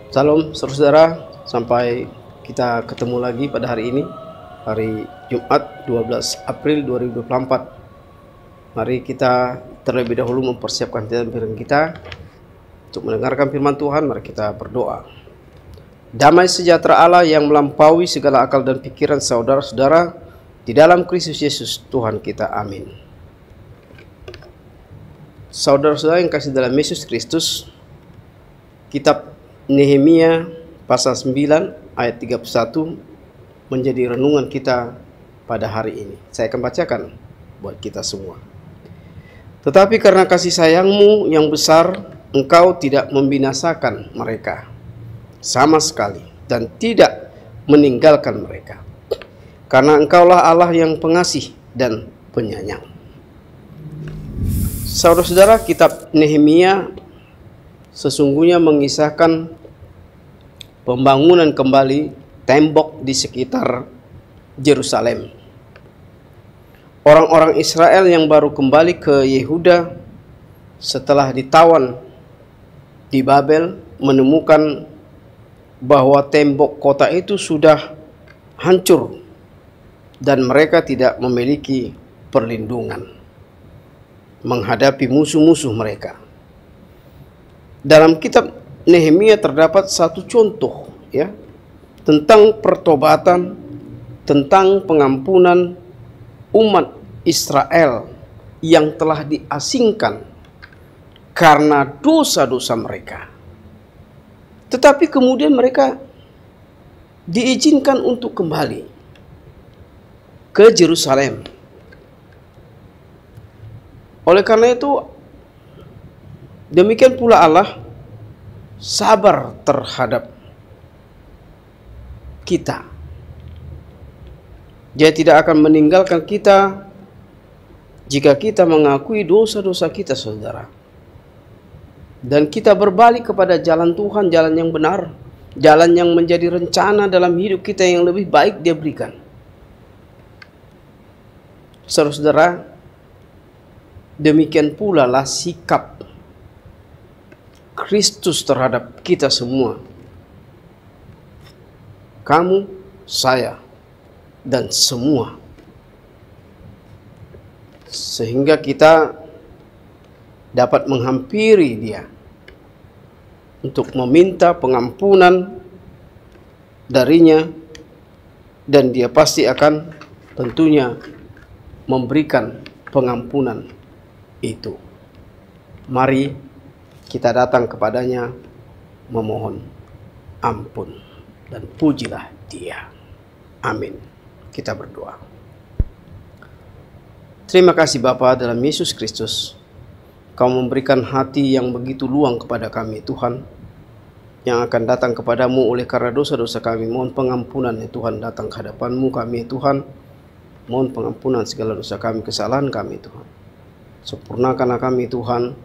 Salam saudara, sampai kita ketemu lagi pada hari ini, hari Jumat 12 April 2024. Mari kita terlebih dahulu mempersiapkan firman kita. Untuk mendengarkan firman Tuhan, mari kita berdoa. Damai sejahtera Allah yang melampaui segala akal dan pikiran saudara-saudara di dalam Kristus Yesus Tuhan kita. Amin. Saudara-saudara yang kasih dalam Yesus Kristus, kitab Nehemia pasal 9 ayat 31 menjadi renungan kita pada hari ini. Saya akan bacakan buat kita semua. Tetapi karena kasih sayangmu yang besar, engkau tidak membinasakan mereka sama sekali dan tidak meninggalkan mereka. Karena engkaulah Allah yang pengasih dan penyayang. Saudara-saudara, kitab Nehemia sesungguhnya mengisahkan pembangunan kembali tembok di sekitar Yerusalem. Orang-orang Israel yang baru kembali ke Yehuda setelah ditawan di Babel menemukan bahwa tembok kota itu sudah hancur dan mereka tidak memiliki perlindungan menghadapi musuh-musuh mereka. Dalam kitab Nehemia terdapat satu contoh tentang pertobatan, tentang pengampunan umat Israel yang telah diasingkan karena dosa-dosa mereka. Tetapi kemudian mereka diizinkan untuk kembali ke Yerusalem. Oleh karena itu, demikian pula Allah sabar terhadap kita. Dia tidak akan meninggalkan kita jika kita mengakui dosa-dosa kita, saudara. Dan kita berbalik kepada jalan Tuhan, jalan yang benar, jalan yang menjadi rencana dalam hidup kita yang lebih baik Dia berikan. Saudara-saudara, demikian pula lah sikap Kristus terhadap kita semua. Kamu, saya, dan semua. Sehingga kita dapat menghampiri Dia untuk meminta pengampunan darinya, dan Dia pasti akan tentunya memberikan pengampunan itu. Mari kita datang kepadanya memohon ampun dan pujilah Dia. Amin. Kita berdoa. Terima kasih Bapa dalam Yesus Kristus. Kau memberikan hati yang begitu luang kepada kami Tuhan, yang akan datang kepadamu oleh karena dosa-dosa kami. Mohon pengampunan ya Tuhan, datang ke hadapan-Mu kami Tuhan. Mohon pengampunan segala dosa kami, kesalahan kami Tuhan. Sempurnakanlah kami Tuhan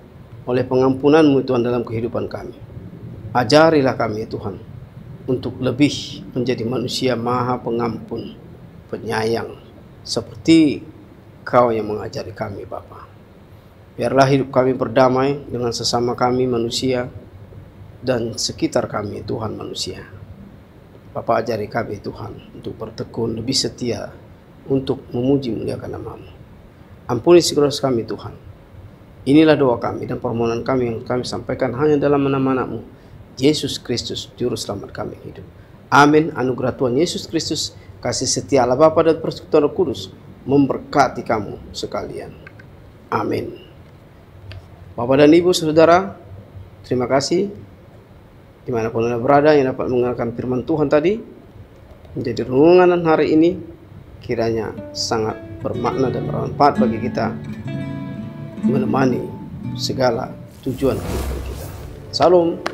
oleh pengampunan-Mu Tuhan dalam kehidupan kami. Ajarilah kami Tuhan untuk lebih menjadi manusia maha pengampun, penyayang, seperti Kau yang mengajari kami Bapa. Biarlah hidup kami berdamai dengan sesama kami manusia dan sekitar kami Tuhan manusia. Bapa, ajari kami Tuhan untuk bertekun lebih setia untuk memuji muliakan nama-Mu. Ampuni segala dosa kami Tuhan. Inilah doa kami dan permohonan kami yang kami sampaikan hanya dalam nama Anak-Mu, Yesus Kristus, Juru Selamat kami hidup. Amin. Anugerah Tuhan Yesus Kristus, kasih setia Allah Bapa dan persekutuan Roh Kudus memberkati kamu sekalian. Amin. Bapak dan Ibu, saudara, terima kasih dimanapun Anda berada yang dapat mendengarkan firman Tuhan tadi. Menjadi renungan hari ini kiranya sangat bermakna dan bermanfaat bagi kita, menemani segala tujuan kehidupan kita. Salam.